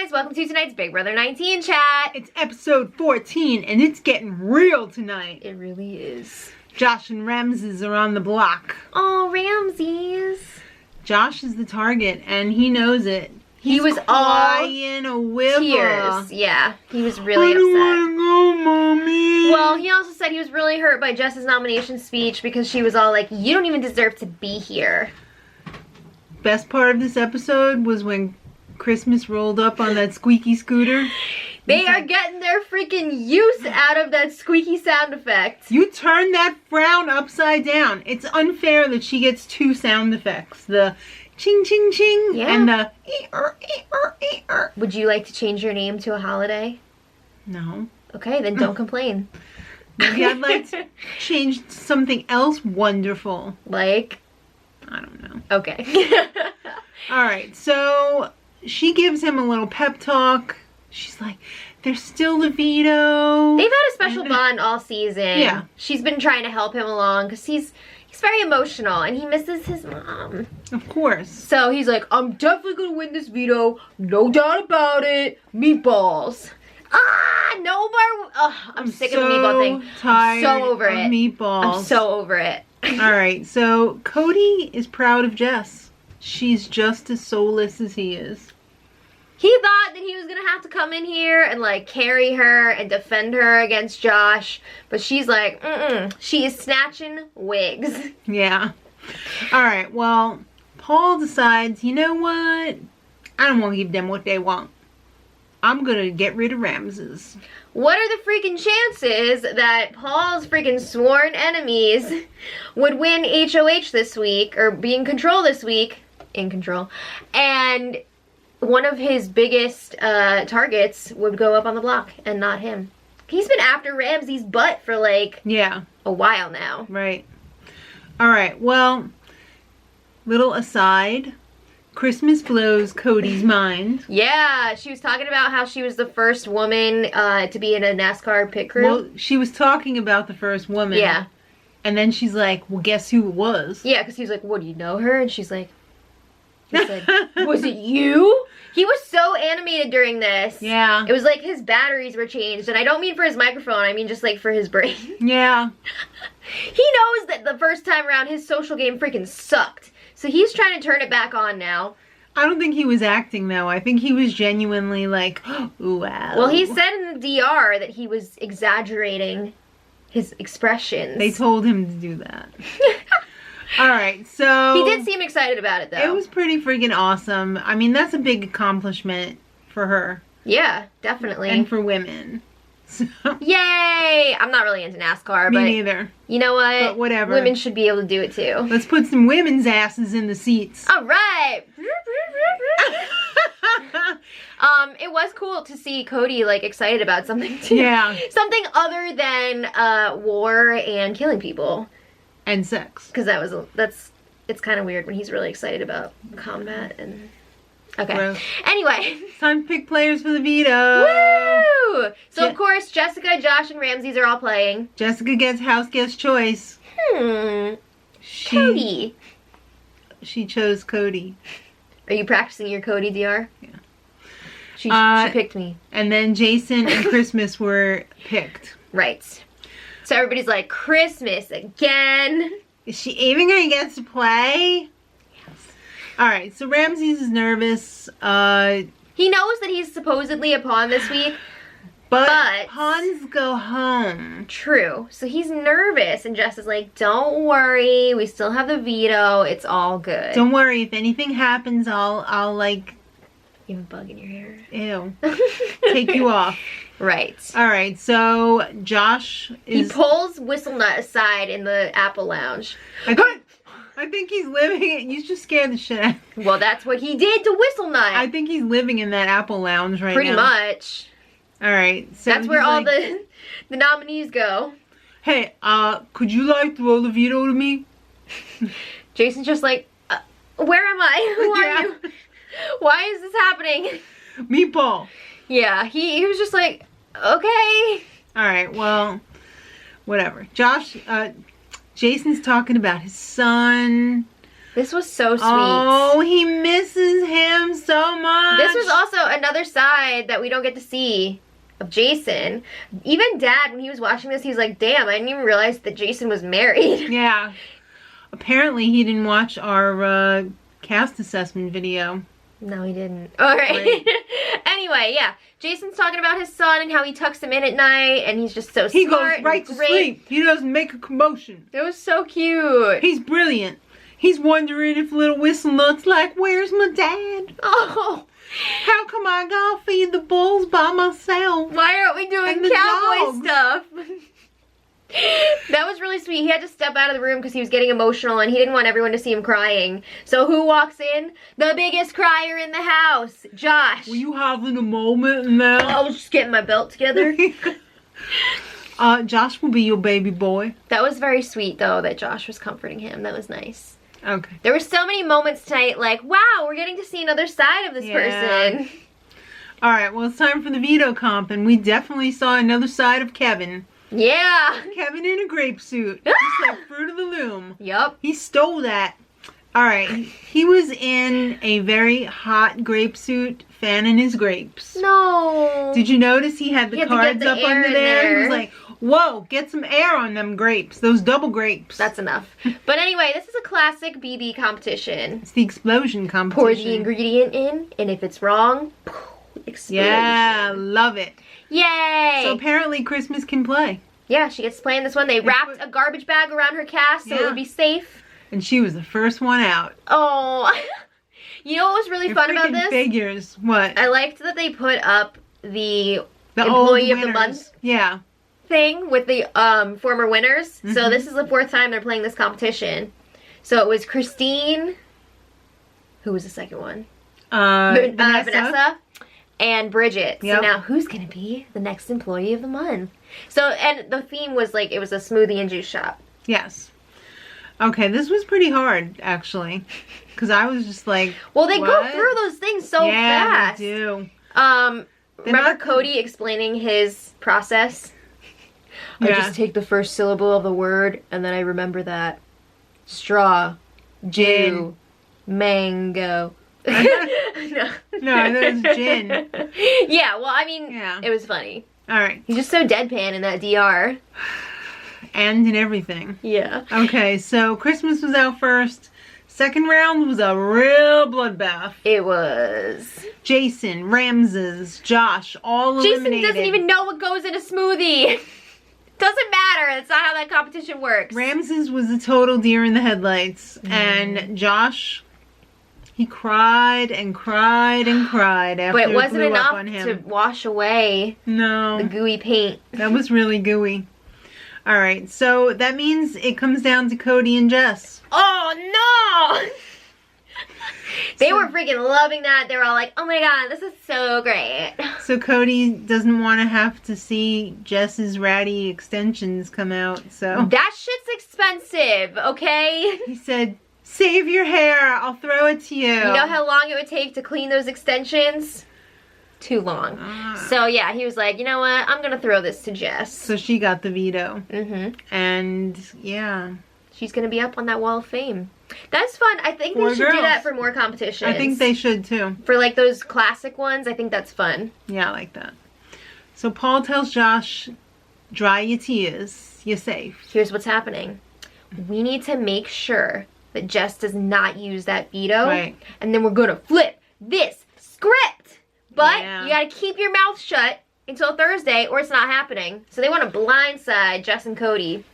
guys, welcome to tonight's Big Brother 19 chat. It's episode 14 and it's getting real tonight. It really is. Josh and Ramses are on the block. Oh, Ramses. Josh is the target and he knows it. He was crying a river. Tears. Yeah, he was really upset. I don't want to go, Mommy. Well, he also said he was really hurt by Jess's nomination speech because she was all like, you don't even deserve to be here. Best part of this episode was when Christmas rolled up on that squeaky scooter. They are getting their freaking use out of that squeaky sound effect. You turn that frown upside down. It's unfair that she gets two sound effects. The ching ching ching and the ee-er, ee-er, ee-er. Would you like to change your name to a holiday? No. Okay, then don't complain. Maybe I'd like to change to something else wonderful. Like? I don't know. Okay. Alright, so she gives him a little pep talk. She's like, there's still the veto. They've had a special bond all season. Yeah. She's been trying to help him along because he's very emotional and he misses his mom. Of course. So he's like, I'm definitely going to win this veto. No doubt about it. Meatballs. No more. I'm sick of the meatball thing. Tired I'm so over of it. Meatballs. I'm so over it. Alright, so Cody is proud of Jess. She's just as soulless as he is. He thought that he was going to have to come in here and like carry her and defend her against Josh. But she's like, she is snatching wigs. Yeah. Alright, well, Paul decides, you know what? I don't want to give them what they want. I'm going to get rid of Ramses. What are the freaking chances that Paul's freaking sworn enemies would win HOH this week, or be in control this week, and one of his biggest targets would go up on the block and not him? He's been after Ramsey's butt for like a while now. Right. Alright, well, little aside. Christmas blows Cody's mind. Yeah, she was talking about how she was the first woman to be in a NASCAR pit crew. Well, she was talking about the first woman. Yeah. And then she's like, well, guess who it was? Yeah, because he was like, what, do you know her? And she's like, he said, was it you? He was so animated during this. Yeah. It was like his batteries were changed. And I don't mean for his microphone, I mean just like for his brain. Yeah. He knows that the first time around his social game freaking sucked. So he's trying to turn it back on now. I don't think he was acting though. I think he was genuinely like, ooh, wow. Well, he said in the DR that he was exaggerating his expressions. They told him to do that. Alright, so... He did seem excited about it though. It was pretty freaking awesome. I mean, that's a big accomplishment for her. Yeah, definitely. And for women. So. Yay! I'm not really into NASCAR, but... Me neither. You know what? But whatever. Women should be able to do it too. Let's put some women's asses in the seats. Alright! It was cool to see Cody like excited about something too. Yeah. Something other than war and killing people. And sex. Because it's kind of weird when he's really excited about combat and... Okay. Gross. Anyway. Time to pick players for the veto. Woo! So of course, Jessica, Josh, and Ramses are all playing. Jessica gets house guest choice. Cody. She chose Cody. Are you practicing your Cody DR? Yeah. She picked me. And then Jason and Christmas were picked. Right. So everybody's like, Christmas again. Is she even gonna get to play? Yes. Alright, so Ramses is nervous. He knows that he's supposedly a pawn this week. But pawns go home. True. So he's nervous. And Jess is like, don't worry. We still have the veto. It's all good. Don't worry. If anything happens, I'll like... You have a bug in your hair. Ew. Take you off. Right. Alright, so Josh is... He pulls Whistlenut aside in the Apple Lounge. I think he's living it. You just scared the shit out of me. Well, that's what he did to Whistlenut. I think he's living in that Apple Lounge right Pretty now. much. Alright, so that's where all the nominees go. Hey, could you like throw the veto to me? Jason's just like, where am I? Who are you? Why is this happening? Meatball. Yeah, he was just like, okay. Alright, well, whatever. Jason's talking about his son. This was so sweet. Oh, he misses him so much. This was also another side that we don't get to see of Jason. Even Dad, when he was watching this, he was like, damn, I didn't even realize that Jason was married. Yeah. Apparently, he didn't watch our cast assessment video. No, he didn't. All right. Anyway, yeah. Jason's talking about his son and how he tucks him in at night, and he's just so He smart. goes right to sleep. He doesn't make a commotion. It was so cute. He's brilliant. He's wondering if little Whistle looks like, where's my dad? Oh, How come I gotta feed the bulls by myself? why aren't we doing And the cowboy dogs. stuff? That was really sweet. He had to step out of the room because he was getting emotional and he didn't want everyone to see him crying. So who walks in? The biggest crier in the house, Josh. Were you having a moment now? I was just getting my belt together. Josh will be your baby boy. That was very sweet, though, that Josh was comforting him. That was nice. Okay. There were so many moments tonight, like, wow, we're getting to see another side of this person. All right, well, it's time for the veto comp, and we definitely saw another side of Kevin. Yeah. Kevin in a grape suit, just like Fruit of the Loom. Yup. He stole that. All right, he was in a very hot grape suit, fanning his grapes. No. Did you notice he had the He had to get cards the up air under in there? He there. was like, whoa, get some air on them grapes, those double grapes. That's enough. But anyway, this is a classic BB competition. It's the explosion competition. Pour the ingredient in, and if it's wrong, explosion. Yeah, love it. Yay! So apparently Christmas can play. Yeah, she gets to play in this one. They wrapped a garbage bag around her cast so it Yeah. would be safe. And she was the first one out. Oh. You know what was really Your fun about freaking this? figures. What? I liked that they put up the The employee old of the month winners. Yeah. thing with the former winners. So Mhm. this is the 4th time they're playing this competition. So it was Christine. Who was the second one? Vanessa and Bridget. Yep. So now who's going to be the next employee of the month? So, and the theme was like, it was a smoothie and juice shop. Yes. Okay, this was pretty hard, actually. Because I was just like, Well, they what? go through those things so yeah, fast. they do. Remember not- Cody explaining his process? I Yeah. just take the first syllable of the word and then I remember that. Straw, Jew, mango. No. No, I thought it was gin. Yeah, well, I mean, Yeah. it was funny. All right. He's just so deadpan in that DR. And in everything. Yeah. Okay, so Christmas was out first. Second round was a real bloodbath. It was. Jason, Ramses, Josh, all Jason eliminated. doesn't even know what goes in a smoothie. Doesn't matter. That's not how that competition works. Ramses was a total deer in the headlights. And Josh, he cried and cried and cried after But it wasn't blew up enough on him. to wash away No, the gooey paint. that was really gooey. All right, so that means it comes down to Cody and Jess. Oh no! They So- were freaking loving that. They were all like, oh my god, this is so great. So Cody doesn't want to have to see Jess's ratty extensions come out, so That shit's expensive, okay? he said, save your hair, I'll throw it to you. You know how long it would take to clean those extensions? Too long. So yeah, he was like, you know what? I'm gonna throw this to Jess. So she got the veto. Mm-hmm. And yeah, She's gonna be up on that wall of fame. That's fun. I think Poor they should do girls. that for more competitions. I think they should too. For like those classic ones, I think that's fun. Yeah, I like that. So Paul tells Josh, dry your tears, you're safe. Here's what's happening. We need to make sure that Jess does not use that veto. Right. And then we're gonna flip this script. But Yeah. you gotta keep your mouth shut until Thursday or it's not happening. So they want to blindside Jess and Cody.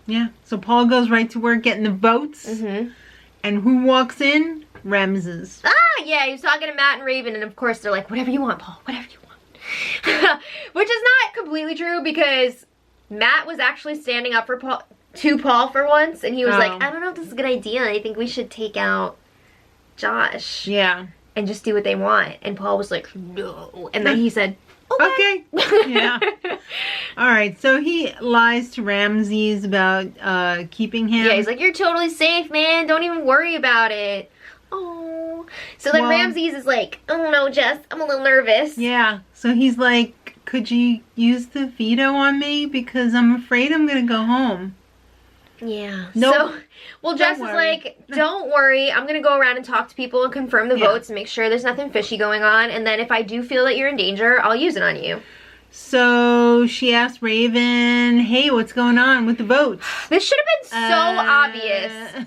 Yeah, so Paul goes right to work getting the votes. Mm-hmm. And who walks in? Ramses. Ah, yeah, he was talking to Matt and Raven, and of course they're like, whatever you want, Paul, whatever you want. Which is not completely true because Matt was actually standing up for Paul for once, and he was like, I don't know if this is a good idea. I think we should take out Josh Yeah. and just do what they want. And Paul was like, no. And then he said, okay. Yeah. All right, so he lies to Ramses about keeping him. Yeah, he's like, you're totally safe, man. Don't even worry about it. Oh. So then Well- Ramses is like, oh no, Jess, I'm a little nervous. Yeah, so he's like, could you use the veto on me? Because I'm afraid I'm going to go home. Yeah. Nope. So, well, Jess is worry. like, don't worry. I'm going to go around and talk to people and confirm the Yeah. votes and make sure there's nothing fishy going on. And then if I do feel that you're in danger, I'll use it on you. So she asked Raven, hey, what's going on with the votes? This should have been so obvious.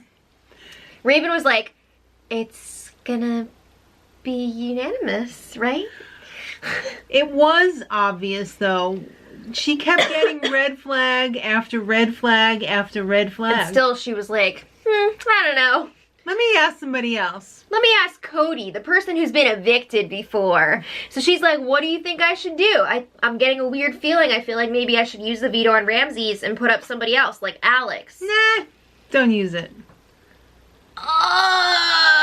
Raven was like, it's gonna be unanimous, right? It was obvious, though. She kept getting red flag after red flag after red flag. But still, she was like, I don't know. Let me ask somebody else. Let me ask Cody, the person who's been evicted before. So she's like, what do you think I should do? I'm getting a weird feeling. I feel like maybe I should use the veto on Ramses and put up somebody else, like Alex. Nah, don't use it.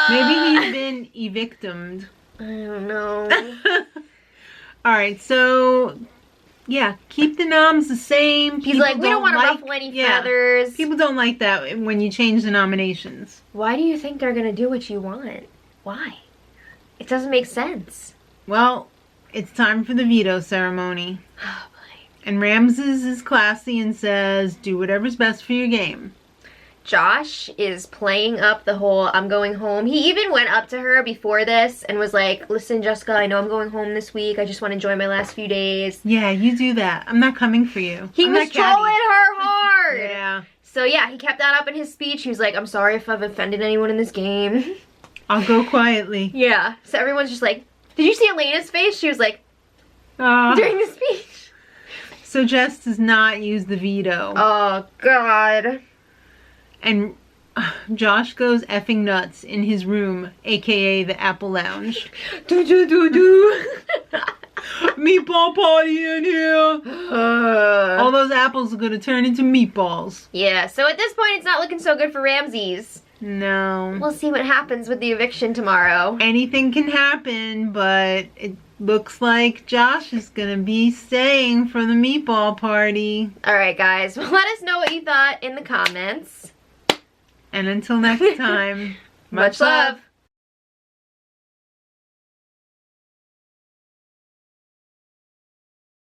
Maybe he's been evictimed. I don't know. Alright, so, yeah, keep the noms the same. He's like, we don't want to ruffle any feathers. People don't like that when you change the nominations. Why do you think they're going to do what you want? Why? It doesn't make sense. Well, it's time for the veto ceremony. Oh, boy. And Ramses is classy and says, do whatever's best for your game. Josh is playing up the whole I'm going home. He even went up to her before this and was like, listen, Jessica, I know I'm going home this week. I just want to enjoy my last few days. Yeah, you do that. I'm not coming for you. He I'm was not catty. trolling her hard. Yeah. So yeah, he kept that up in his speech. He was like, I'm sorry if I've offended anyone in this game. I'll go quietly. Yeah. So everyone's just like, did you see Elena's face? She was like, during the speech. So Jess does not use the veto. Oh, God. And Josh goes effing nuts in his room, aka the Apple Lounge. Meatball party in here. All those apples are gonna turn into meatballs. Yeah, so at this point, it's not looking so good for Ramses. No. We'll see what happens with the eviction tomorrow. Anything can happen, but it looks like Josh is gonna be staying for the meatball party. Alright, guys. Well, let us know what you thought in the comments. And until next time, Much love.